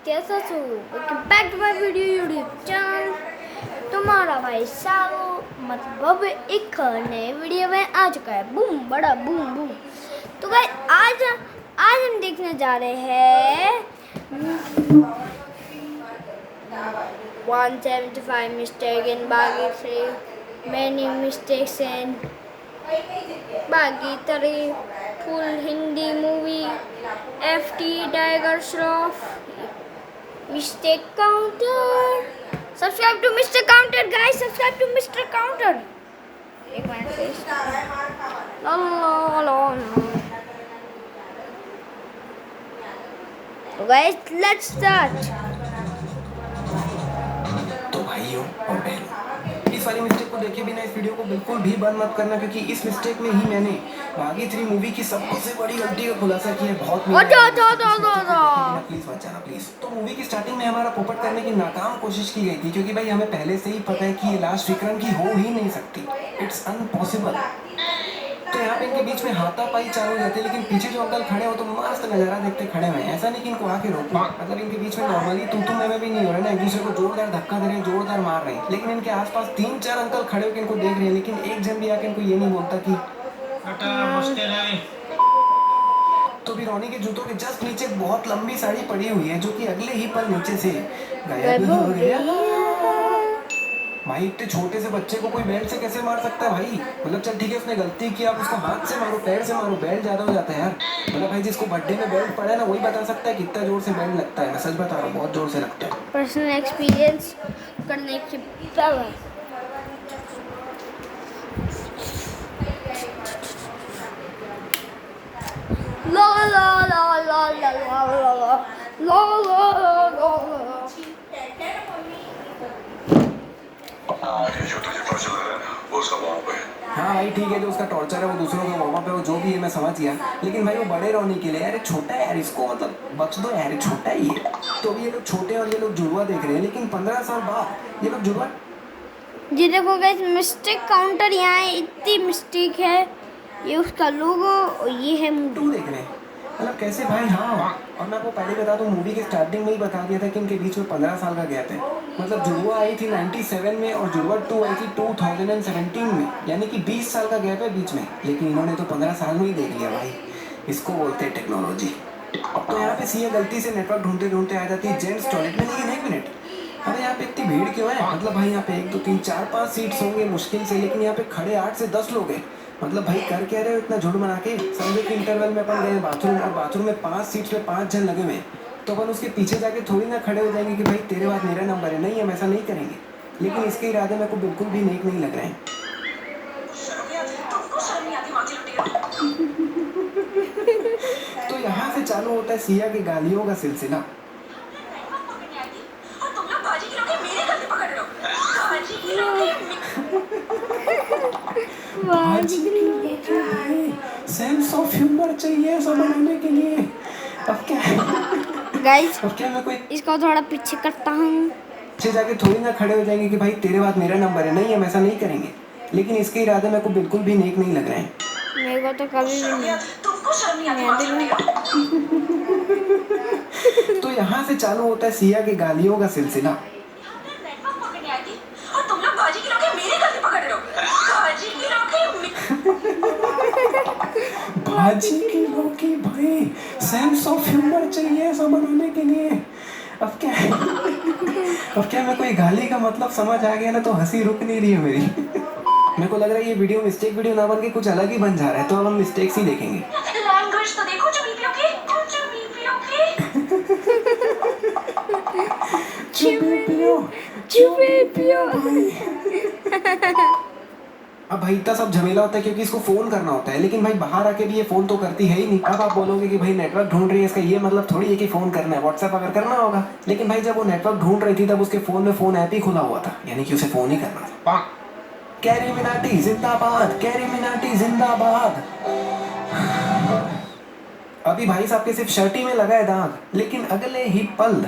कैसा छो? Welcome back to my video YouTube channel. तुम्हारा भाई सालो मतलब एक नए वीडियो में आ चुका है। बूम बड़ा बूम बूम। तो भाई आज हम देखने जा रहे हैं 175 मिस्टेक इन बागी से मैनी मिस्टेक्स इन बागी तरी full Hindi movie FT tiger Shroff Mistake Counter. Subscribe to Mr. Counter, guys. Subscribe to Mr. Counter. एक minute please. So guys, let's start. तो भाइयों और बहनों, इस वाली मिस्टेक को देखे बिना इस वीडियो को बिल्कुल भी बंद मत करना, क्योंकि इस मिस्टेक में ही मैंने बागी 3 मूवी की सबसे बड़ी गलती का खुलासा किया है। बहुत प्लीज मत जाना प्लीज। तो मूवी की स्टार्टिंग में हमारा पोपट करने की नाकाम कोशिश की गई थी, क्योंकि भाई हमें पहले से ही पता है कि ये लास्ट विक्रम की हो ही नहीं सकती। It's impossible. तो यहाँ पे इनके बीच में हाथापाई चालू हो जाती है, लेकिन पीछे जो अंकल खड़े हो तो मस्त नजारा देखते खड़े हुए हैं। ऐसा नहीं कि इनको आके रोको, मतलब इनके बीच में नॉर्मली तू में भी नहीं हो रहा ना, एक दूसरे को जोरदार धक्का दे रहे हैं, जोरदार मार रहे हैं। लेकिन इनके आसपास 3-4 अंकल खड़े होकर इनको देख रहे हैं, लेकिन एक जन भी आके इनको ये नहीं बोलता कि मुश्किल है। तो भी रोनी के जूतों के जस्ट नीचे बहुत लंबी साड़ी पड़ी हुई है, जो कि अगले ही पल नीचे से गायब हो गया। भाई इतने छोटे से बच्चे को कोई बेल्ट से कैसे मार सकता है भाई? मतलब चल ठीक है, उसने गलती की, आप उसको हाथ से मारो, पैर से मारो, बेल्ट ज्यादा हो जाता है यार। मतलब भाई जिसको बर्थडे में बेल्ट पड़ा है ना, वही बता सकता है कितना जोर से बेल्ट लगता है। मैं सच बता रहा हूँ, बहुत जोर से लगता है। पर्सनल एक्सपीरियंस करने के बाद ला ला ला ला ला ला ला ला ला। जो तुझे टॉर्चर लग रहा है ना, वो उसका वार्म अप है। हाँ भाई ठीक है, जो उसका टॉर्चर है वो दूसरों का वार्म अप है, वो जो भी है मैं समझ गया। लेकिन भाई वो बड़े रोनी के लिए यार, छोटा है यार, इसको मतलब बख्श दो यार, छोटा ही है। तो अभी ये लोग छोटे और ये लोग जुड़वा देख रहे हैं, लेकिन 15 साल बाद ये लोग जुड़वा। जी देखो गाइस, मिस्टेक काउंटर यहाँ है, इतनी मिस्टेक है। ये उसका लोगो और ये है टू देख रहे हैं, मतलब कैसे भाई। हाँ, और मैं आपको पहले बता दूं, मूवी के स्टार्टिंग में ही बता दिया था कि इनके बीच में 15 साल का गैप है। मतलब जुड़वा आई थी 97 में और जुड़वा 2 आई थी 2017 में, यानी कि 20 साल का गैप है बीच में। लेकिन इन्होंने तो 15 साल में ही देख लिया भाई। इसको बोलते हैं टेक्नोलॉजी। तो यहाँ पे सीए गलती से नेटवर्क ढूंढते ढूंढते आ जाती है जेंट्स टॉयलेट में। लेकिन एक मिनट, अरे यहाँ पे इतनी भीड़ क्यों है? मतलब भाई यहाँ पे 1 2 3 4 5 सीट्स होंगे मुश्किल से, लेकिन यहाँ पे खड़े 8 से 10 लोग हैं। मतलब भाई कर क्या रहे हो इतना झुंड बना के? समझो कि इंटरवल में अपन गए बाथरूम, और बाथरूम में 5 सीट्स पे 5 जन लगे हुए हैं, तो अपन उसके पीछे जाके थोड़ी ना खड़े हो जाएंगे कि भाई तेरे बाद मेरा नंबर है। नहीं, हम ऐसा नहीं करेंगे। लेकिन इसके इरादे मेरे को बिल्कुल भी नेक नहीं लग रहे हैं। तो यहाँ से चालू होता है सिया की गालियों का सिलसिला। सेंस ऑफ ह्यूमर चाहिए समझने के लिए। अब क्या गाइस, अब क्या मैं कोई इसको थोड़ा पीछे करता हूँ। पीछे जाके थोड़ी ना खड़े हो जाएंगे कि भाई तेरे बाद मेरा नंबर है। नहीं, हम ऐसा नहीं करेंगे। लेकिन इसके इरादे मेरे को बिल्कुल भी नेक नहीं लग रहे हैं। मेरे को तो कभी भी नहीं। तो यहाँ से चालू होता है सिया की गालियों का सिलसिला। भाजी की रोटी भाई, सेंस ऑफ ह्यूमर चाहिए समझने के लिए। अब क्या मैं कोई गाली का मतलब समझ आ गया ना, तो हंसी रुक नहीं रही है मेरी। मेरे को लग रहा है ये वीडियो मिस्टेक वीडियो ना बन के कुछ अलग ही बन जा रहा है। तो अब हम मिस्टेक्स ही देखेंगे। लैंग्वेज तो देखो, चुपी पियो। अब भाई इतना सब झमेला होता है क्योंकि इसको फोन करना होता है, लेकिन भाई बाहर आके भी ये फोन तो करती है ही नहीं। अब आप बोलोगे कि भाई नेटवर्क ढूंढ रही है, इसका ये मतलब थोड़ी है कि फोन करना है, व्हाट्सएप अगर करना होगा। लेकिन भाई जब वो नेटवर्क ढूंढ रही थी तब उसके फोन में फोन ऐप ही खुला हुआ था, यानी कि उसे फोन ही करना था। कैरी मिनाटी जिंदाबाद, कैरी मिनाटी जिंदाबाद। अभी भाई साहब के सिर्फ शर्ट ही में लगा है दाग, लेकिन अगले ही पल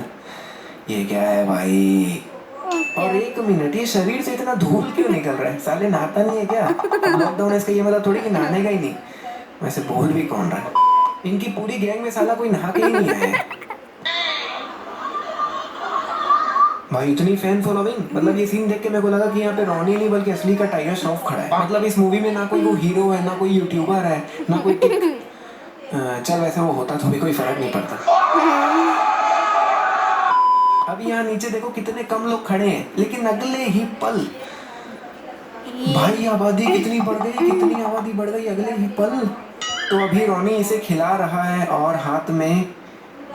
ये क्या है भाई? और 1 मिनट, ये शरीर से इतना धूल क्यों निकल रहा है? साले नहाता नहीं है क्या? लॉकडाउन है, इसका ये मतलब थोड़ी कि नहाने का ही नहीं। वैसे बोल भी कौन रहा है? इनकी पूरी गैंग में साला कोई नहा के ही नहीं आया है। भाई इतनी फैन फॉलोइंग, मतलब ये सीन देख के मेरे को लगा कि यहाँ पे रॉनी नहीं बल्कि असली का टाइगर श्रॉफ खड़ा है। मतलब इस मूवी में ना कोई वो हीरो है, ना कोई यूट्यूबर है, ना कोई चल वैसे वो होता तो भी कोई फर्क नहीं पड़ता। अभी यहाँ नीचे देखो कितने कम लोग खड़े हैं, लेकिन अगले ही पल भाई आबादी कितनी बढ़ गई, कितनी आबादी बढ़ गई अगले ही पल। तो अभी रॉनी इसे खिला रहा है और हाथ में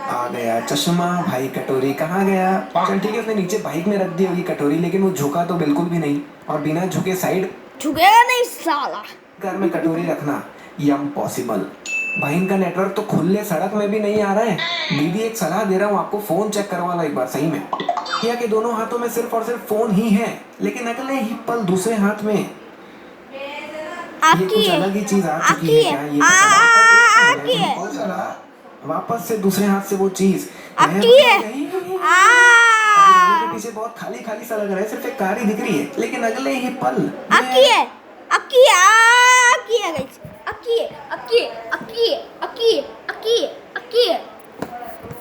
आ गया चश्मा। भाई कटोरी कहाँ गया? चल ठीक है, उसने नीचे बाइक में रख दी होगी कटोरी, लेकिन वो झुका तो बिल्कुल भी नहीं, और बिना झुके साइड झुकेगा नहीं साला। कार में कटोरी रखना इम्पॉसिबल। भाई इनका नेटवर्क तो खुले सड़क में भी नहीं आ रहा है। दीदी एक सलाह दे रहा हूँ आपको, फोन चेक करवा लो एक बार सही में। किया कि दोनों हाथों में सिर्फ और सिर्फ फोन ही है, लेकिन अगले ही पल दूसरे हाथ में ये कुछ अलग ही चीज आ चुकी है। क्या ये वापस से दूसरे हाथ से वो चीज के पीछे बहुत खाली खाली सा लग रहा है, सिर्फ एक कार ही दिख रही है, लेकिन अगले ही पल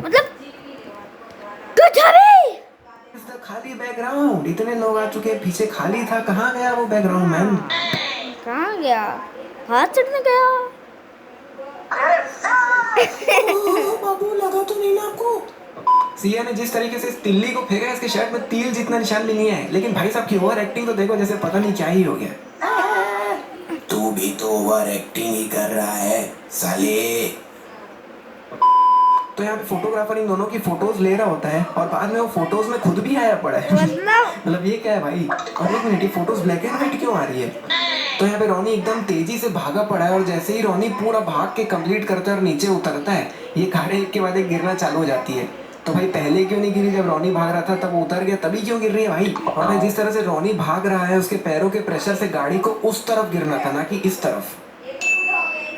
मतलब कुछ भी खाली बैकग्राउंड। इतने लोग आ चुके हैं, पीछे खाली था, कहाँ गया वो बैकग्राउंड मैन? कहाँ गया? हाथ चढ़ने गया। बाबू लगा तो नहीं ना आपको? सिया ने जिस तरीके से इस तिल्ली को फेंका, इसके शर्ट में तिल जितना निशान भी नहीं है, लेकिन भाई साहब की ओवर एक्टिंग तो देखो, जैसे पता नहीं क्या ही हो गया। तू भी तो ओवर एक्टिंग ही कर रहा है साले। तो यहाँ पे फोटोग्राफर इन दोनों की फोटोज ले रहा होता है, और बाद में वो फोटोज में खुद भी आया पड़ा है। मतलब ये क्या है भाई? और एक मिनट, ये फोटोज ब्लैक एंड व्हाइट क्यों आ रही है? तो यहाँ पे रॉनी एकदम तेजी से भागा पड़ा है, और जैसे ही रॉनी पूरा भाग के कंप्लीट करता है और नीचे उतरता है, ये कारें एक के बाद एक गिरना चालू हो जाती है। तो भाई पहले क्यों नहीं गिरी? जब रॉनी भाग रहा था तब उतर गया, तभी क्यों गिर रही है भाई? और भाई जिस तरह से रॉनी भाग रहा है, उसके पैरों के प्रेशर से गाड़ी को उस तरफ गिरना था, ना कि इस तरफ।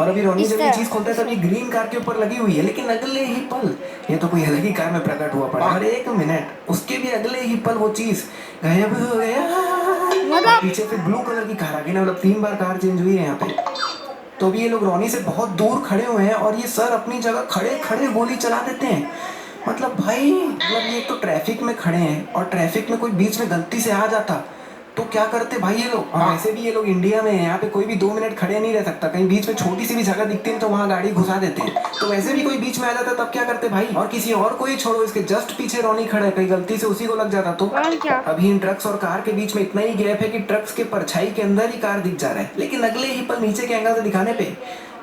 और अभी रॉनी जब ये चीज खोलता है तब ये ग्रीन कार के ऊपर लगी हुई है, लेकिन अगले ही पल ये तो कोई अलग ही कार में प्रकट हुआ पड़ा। और एक मिनट, उसके भी अगले ही पल वो चीज गायब हो गया। पीछे फिर ब्लू कलर की कार आ गई ना, मतलब 3 बार कार चेंज हुई है यहाँ पे। तो अभी ये लोग रॉनी से बहुत दूर खड़े हुए हैं, और ये सर अपनी जगह खड़े खड़े गोली चला देते हैं। मतलब भाई, मतलब ये तो ट्रैफिक में खड़े हैं, और ट्रैफिक में कोई बीच में गलती से आ जाता तो क्या करते भाई ये लोग? और वैसे भी ये लोग इंडिया में है, यहाँ पे कोई भी 2 मिनट खड़े नहीं रह सकता। कहीं बीच में छोटी सी भी जगह दिखती है तो वहाँ गाड़ी घुसा देते हैं। तो वैसे भी कोई बीच में आ जाता तब क्या करते भाई? और किसी और को ही छोड़ो, इसके जस्ट पीछे रॉनी खड़ा है, कहीं गलती से उसी को लग जाता तो अभी इन ट्रक्स और कार के बीच में इतना ही गैप है कि ट्रक्स के परछाई के अंदर ही कार दिख जा रहा है, लेकिन अगले ही पल नीचे के एंगल से दिखाने पे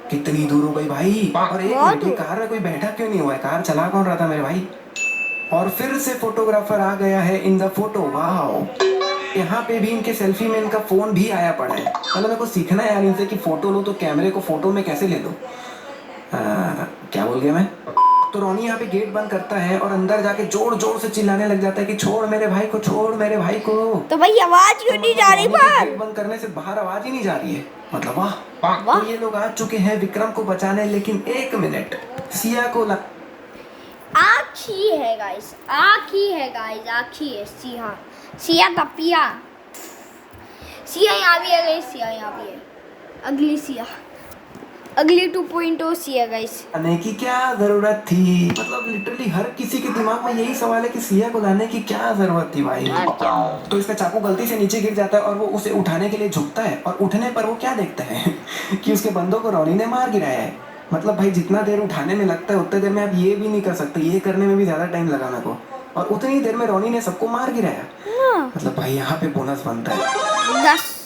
कितनी दूर हो गई भाई। और एक मिनट, कार में कोई बैठा क्यों नहीं हुआ है? कार चला कौन रहा था मेरे भाई? और फिर से फोटोग्राफर आ गया है इन द फोटो। वाह, यहाँ पे भी इनके सेल्फी में इनका फोन भी आया पड़ा है। मतलब मेरे को सीखना है यार इनसे कि फोटो लो तो कैमरे को फोटो में कैसे ले लो। क्या बोल गया मैं? तो रॉनी यहाँ पे गेट बंद करता है और अंदर जाके जोर जोर से चिल्लाने लग जाता है कि छोड़ मेरे भाई को, छोड़ मेरे भाई को। तो भाई आवाज क्यों नहीं जा रही बाहर? गेट बंद करने से बाहर आवाज ही नहीं जा रही है। मतलब वाह। तो ये लोग आ चुके हैं विक्रम को बचाने, लेकिन एक मिनट, सिया को आखी है गाइस, आखी है गाइस, आखी है। सिया का पिया, सिया यहाँ भी है गाइस, सिया यहाँ भी है। अगली सिया, अगली 2.0 सिया गाइस। लाने की क्या जरूरत थी? मतलब लिटरली हर किसी के दिमाग में यही सवाल है कि सिया को लाने की क्या जरूरत थी भाई? तो इसका चाकू गलती से नीचे गिर जाता है, और वो उसे उठाने के लिए झुकता है, और उठने पर वो क्या देखता है कि उसके बंदों को रॉनी ने मार गिराया है। मतलब भाई जितना देर उठाने में लगता है उतने देर में आप ये भी नहीं कर सकते, ये करने में भी ज्यादा टाइम लगा मेरे को, और उतनी देर में रॉनी ने सबको मार गिराया। मतलब भाई यहाँ पे बोनस बनता है।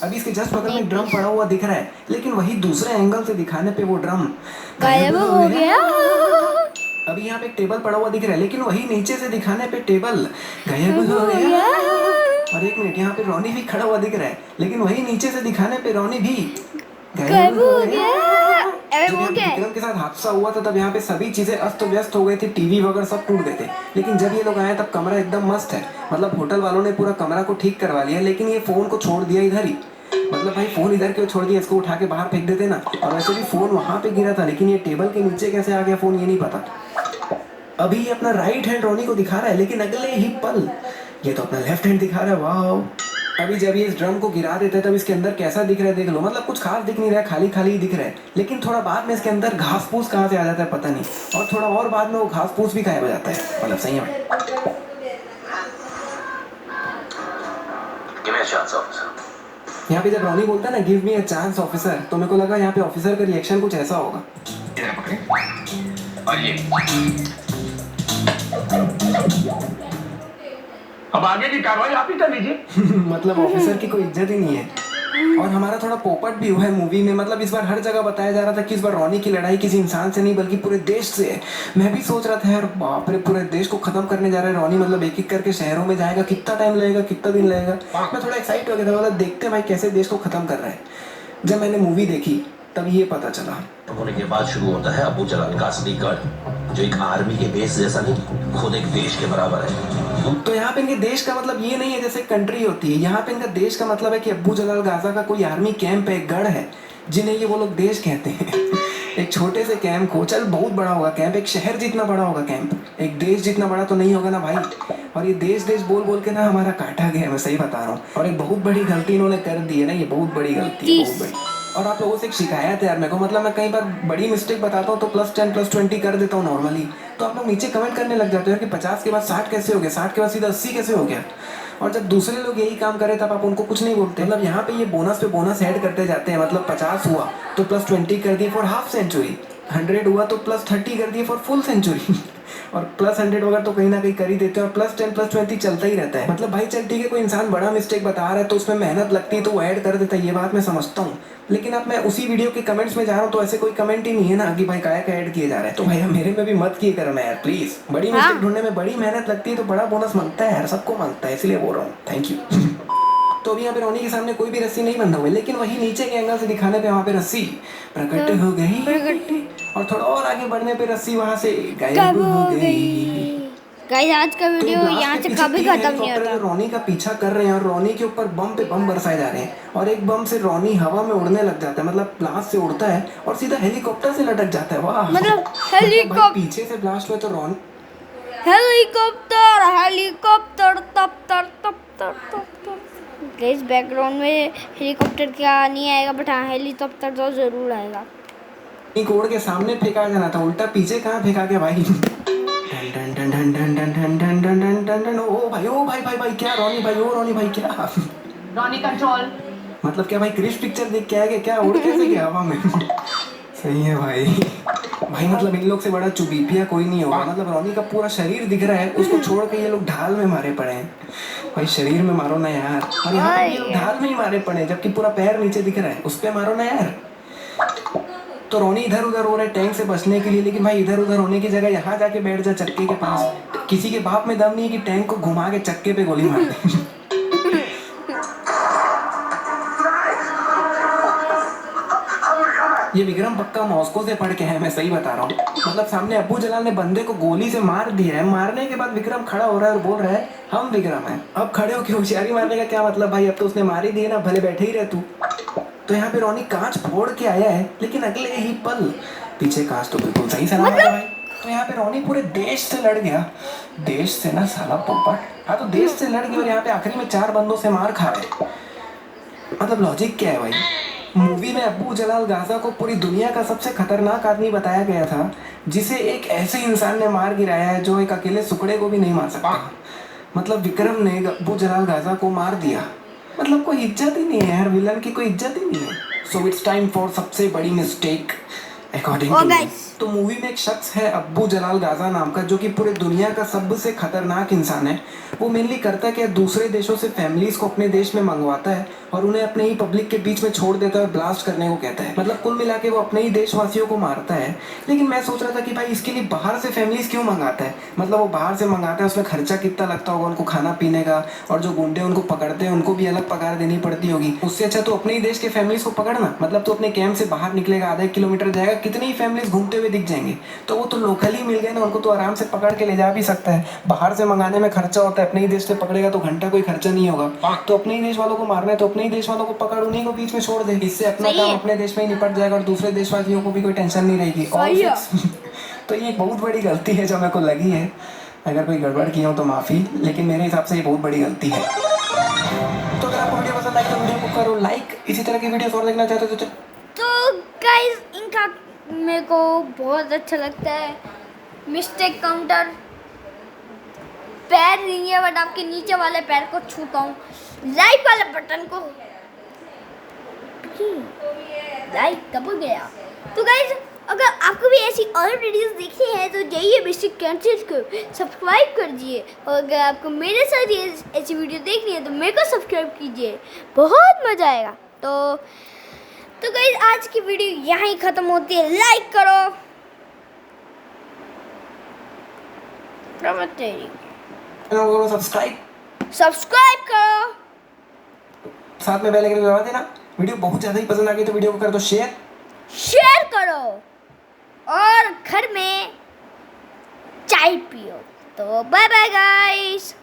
अभी इसके जस्ट बगल में ड्रम पड़ा हुआ दिख रहा है, लेकिन वही दूसरे एंगल से दिखाने पे वो ड्रम गायब हो गया। अभी यहाँ पे एक टेबल पड़ा हुआ दिख रहा है, लेकिन वही नीचे से दिखाने पे टेबल गायब हो गया। और एक मिनट, यहाँ पे रॉनी भी खड़ा हुआ दिख रहा है, लेकिन वही नीचे से दिखाने पे रॉनी भी गायब हो गया। जब विक्रम के साथ हादसा हुआ था तब यहाँ पे सभी चीजें अस्त व्यस्त हो गई थी, टीवी वगैरह सब टूट गए थे, लेकिन जब ये लोग आए तब कमरा एकदम मस्त है। मतलब होटल वालों ने पूरा कमरा को ठीक करवा लिया, लेकिन ये फोन को छोड़ दिया इधर ही। मतलब भाई फोन इधर क्यों छोड़ दिया? इसको उठा के बाहर फेंक देते ना। और वैसे भी फोन वहां पे गिरा था, लेकिन ये टेबल के नीचे कैसे आ गया फोन ये नहीं पता। अभी ये अपना राइट हैंड रॉनी को दिखा रहा है, लेकिन अगले ही पल ये तो अपना लेफ्ट हैंड दिखा रहा है। वाह। अभी जब ये इस ड्रम को गिरा देते हैं तब इसके अंदर कैसा दिख रहा है देख लो। मतलब कुछ खास दिख नहीं रहा है, खाली खाली ही दिख रहा है, लेकिन थोड़ा बाद में इसके अंदर घास फूस कहाँ से आ जाता है पता नहीं, और थोड़ा और बाद में वो घास फूस भी गायब हो जाता है। मतलब सही है। Chance officer. यहाँ पे जब रॉनी बोलता है ना give me a chance officer, तो मेरे को लगा यहाँ पे ऑफिसर का रिएक्शन कुछ ऐसा होगा। इधर पकड़े और ये अब आगे की कार्रवाई आप ही कर लीजिए। मतलब ऑफिसर की कोई इज्जत ही नहीं है। और हमारा थोड़ा पोपट भी हुआ है मूवी में। मतलब इस बार हर जगह बताया जा रहा था कि इस बार रॉनी की लड़ाई किसी इंसान से नहीं बल्कि पूरे देश से है। मैं भी सोच रहा था यार बाप रे, पूरे देश को खत्म करने जा रहा है रॉनी। मतलब एक एक करके शहरों में जाएगा, कितना टाइम लगेगा, कितना दिन लगेगा। मैं थोड़ा एक्साइट हो गया था, मतलब देखते हैं भाई कैसे देश को खत्म कर रहा है। जब मैंने मूवी देखी तब ये पता चला। होने के बाद शुरू होता है अबू जलाल का असली गढ़, जो एक आर्मी के बेस जैसा नहीं, खुद एक देश के बराबर है। तो यहाँ पे इनके देश का मतलब ये नहीं है जैसे कंट्री होती है। यहाँ पे इनका देश का मतलब है कि अब्बू जलाल गाजा का कोई आर्मी कैंप है, एक गढ़ है, जिन्हें ये वो लोग देश कहते हैं। एक छोटे से कैंप को, चल बहुत बड़ा होगा कैंप, एक शहर जितना बड़ा होगा कैंप, एक देश जितना बड़ा तो नहीं होगा ना भाई। और ये देश देश बोल बोल के ना हमारा काटा गया, मैं सही बता रहा हूँ। और एक बहुत बड़ी गलती इन्होंने कर दी है ना, ये बहुत बड़ी गलती है, बहुत बड़ी। और आप लोगों से एक शिकायत है यार मेरे को, मतलब मैं कई बार बड़ी मिस्टेक बताता हूँ तो +10 +20 कर देता हूँ नॉर्मली, तो आप लोग नीचे कमेंट करने लग जाते हो यार कि 50 के बाद 60 कैसे हो गया, 60 के बाद सीधा 80 कैसे हो गया। और जब दूसरे लोग यही काम करे तब आप उनको कुछ नहीं बोलते। मतलब यहाँ पे ये बोनस पे बोनस ऐड करते जाते हैं। मतलब 50 हुआ तो +20 कर दिए फॉर हाफ सेंचुरी, 100 हुआ तो +30 कर दिए फॉर फुल सेंचुरी। और +100 वगैरह तो कहीं ना कहीं कर ही देते हैं। और +10 +20 चलता ही रहता है। मतलब भाई चल ठीक है, कोई इंसान बड़ा मिस्टेक बता रहा है तो उसमें मेहनत लगती है तो वो ऐड कर देता है, ये बात मैं समझता हूँ। लेकिन अब मैं उसी वीडियो के कमेंट्स में जा रहा हूँ तो ऐसे कोई कमेंट ही नहीं है ना कि भाई काय का ऐड किए जा रहा है। तो भैया मेरे में भी मत किए करना यार प्लीज। बड़ी मिस्टेक ढूंढने में बड़ी मेहनत लगती है तो बड़ा बोनस मांगता है यार, सबको मांगता है, इसलिए बोल रहा हूँ। Thank you. तो अभी यहाँ पे रॉनी के सामने कोई भी रस्सी नहीं बंधा हुआ है, लेकिन वही नीचे के एंगल से दिखाने पे वहाँ पे रस्सी प्रकट हो गई और थोड़ा और आगे बढ़ने पे रस्सी वहाँ से गायब हो गई। गाइस आज का तो वीडियो blast यहाँ के से पीछे कभी 3 खत्म नहीं हेलीकॉप्टर होता। जो रॉनी का पीछा कर रहे हैं और रॉनी के ऊपर बम पे बम बरसाए जा रहे हैं। और एक बम से रॉनी हवा में उड़ने लग जाता है, मतलब ब्लास्ट से उड़ता है और सीधा हेलीकॉप्टर से लटक जाता है। वाह, मतलब भाई हेलीकॉप्टर पीछे से ब्लास्ट हुआ तो रॉन हेलीकॉप्टर हेलीकॉप्टर तप तर तप तर तप तर। गाइस बैकग्राउंड में हेलीकॉप्टर क्या नहीं आएगा, बट हाँ हेलीकॉप्टर तो जरूर आएगा। कोड़ के सामने फेंका जाना था, उल्टा पीछे कहाँ फेंका गया भाई। डन डन डन डन डन डन डन डन डन डन डन। ओ भाई भाई भाई क्या रॉनी भाई, ओ रॉनी भाई क्या रॉनी कंट्रोल। मतलब क्या भाई क्रिश पिक्चर देख के आ गए क्या, उड़ कैसे गया हवा में। सही है भाई। भाई मतलब इन लोग से बड़ा चुबीपिया कोई नहीं होगा। मतलब रॉनी का पूरा शरीर दिख रहा है, उसको छोड़ के ये लोग ढाल में मारे पड़े हैं। भाई शरीर में मारो ना यार। और यहाँ पे ये लोग ढाल में ही मारे पड़े हैं जबकि पूरा पैर नीचे दिख रहा है, उस पे मारो ना यार। तो रॉनी इधर उधर हो रहा है टैंक से बचने के लिए, लेकिन भाई इधर उधर होने की जगह यहाँ जाके बैठ जा चक्के के पास। किसी के बाप में दम नहीं है कि टैंक को घुमा के चक्के पे गोली मार दे। ये विक्रम पक्का मॉस्को से पढ़ के है, मैं सही बता रहा हूँ। मतलब सामने अब्बू जलाल ने बंदे को गोली से मार दिया है, मारने के बाद विक्रम खड़ा हो रहा है और बोल रहा है हम विक्रम हैं। अब खड़े होकर होशियारी मारने का क्या मतलब भाई, अब तो उसने मार ही दिया ना, भले बैठे ही रह तू। तो यहाँ पे रॉनी कांच फोड़ के आया है, लेकिन अगले ही पल पीछे कांच तो बिल्कुल सही सलामत है भाई। तो यहाँ पे रॉनी पूरे देश से लड़ गया, देश से ना साला पोपट। हाँ तो देश से लड़ गया और यहाँ पे आखिरी में 4 बंदों से मार खा रहे। मतलब लॉजिक क्या है भाई। मूवी में अब्बू जलाल गाजा को पूरी दुनिया का सबसे खतरनाक आदमी बताया गया था, जिसे एक ऐसे इंसान ने मार गिराया है जो एक अकेले सुकड़े को भी नहीं मार सकता। मतलब विक्रम ने अब्बू जलाल गाजा को मार दिया। मतलब कोई इज्जत ही नहीं है यार, विलन की कोई इज्जत ही नहीं है। सो इट्स टाइम फॉर सबसे बड़ी मिस्टेक अकॉर्डिंग टू मी। तो मूवी में एक शख्स है अब्बू जलाल गाजा नाम का, जो कि पूरे दुनिया का सबसे खतरनाक इंसान है। वो मेनली करता क्या, दूसरे देशों से फैमिलीज को अपने देश में मंगवाता है और उन्हें अपने ही पब्लिक के बीच में छोड़ देता है और ब्लास्ट करने को कहता है। मतलब कुल मिला के वो अपने ही देशवासियों को मारता है। लेकिन मैं सोच रहा था कि भाई इसके लिए बाहर से फैमिलीज क्यों मंगाता है। मतलब वो बाहर से मंगाता है, उसमें खर्चा कितना लगता होगा उनको खाना पीने का, और जो गुंडे उनको पकड़ते हैं उनको भी अलग पगार देनी पड़ती होगी। उससे अच्छा तो अपने ही देश के फैमिलीज को पकड़ना। मतलब तो अपने कैंप से बाहर निकलेगा, आधा किलोमीटर जाएगा, कितनी ही फैमिलीज घूमते हुए दिख जाएंगे, तो वो तो लोकल ही मिल गए ना, उनको तो आराम से पकड़ के ले जा भी सकता है। बाहर से मंगाने में खर्चा होता है, अपने ही देश से पकड़ेगा तो घंटा कोई खर्चा नहीं होगा। तो अपने ही देश वालों को मारना है तो अपने ही देश वालों को पकड़ उन्हीं को बीच में छोड़ दे, इससे अपना काम अपने देश में ही निपट जाएगा और दूसरे देशवासियों को भी कोई टेंशन नहीं रहेगी। तो ये एक बहुत बड़ी गलती है जो मेरे को लगी है। अगर कोई गड़बड़ की हो तो माफ़ी, लेकिन मेरे हिसाब से ये बहुत बड़ी गलती है। तो अगर आपको वीडियो पसंद आए तो वीडियो को करो लाइक। इसी तरह की वीडियोस और देखना चाहते हो तो गाइस इनका मेरे को बहुत अच्छा लगता है मिस्टेक काउंटर। पैर नहीं है बट आपके नीचे वाले पैर को छूता हूँ। लाइक वाले बटन को लाइक कब गया। तो गाइस अगर आपको भी ऐसी और वीडियोस देखनी है तो जाइए बेसिक कंटेंट को सब्सक्राइब कर दीजिए, और अगर आपको मेरे साथ ये ऐसी वीडियो देखनी है तो मेरे को सब्सक्राइब कीजिए, बहुत मज़ा आएगा। तो गाइस आज की वीडियो यहाँ ही ख़त्म होती है। लाइक करो, सब्सक्राइब करो, साथ में बेल आइकन दबा देना। वीडियो बहुत ज़्यादा ही पसंद आ गई तो वीडियो को कर दो शेयर करो, और घर में चाय पियो। तो बाय बाय गाइस।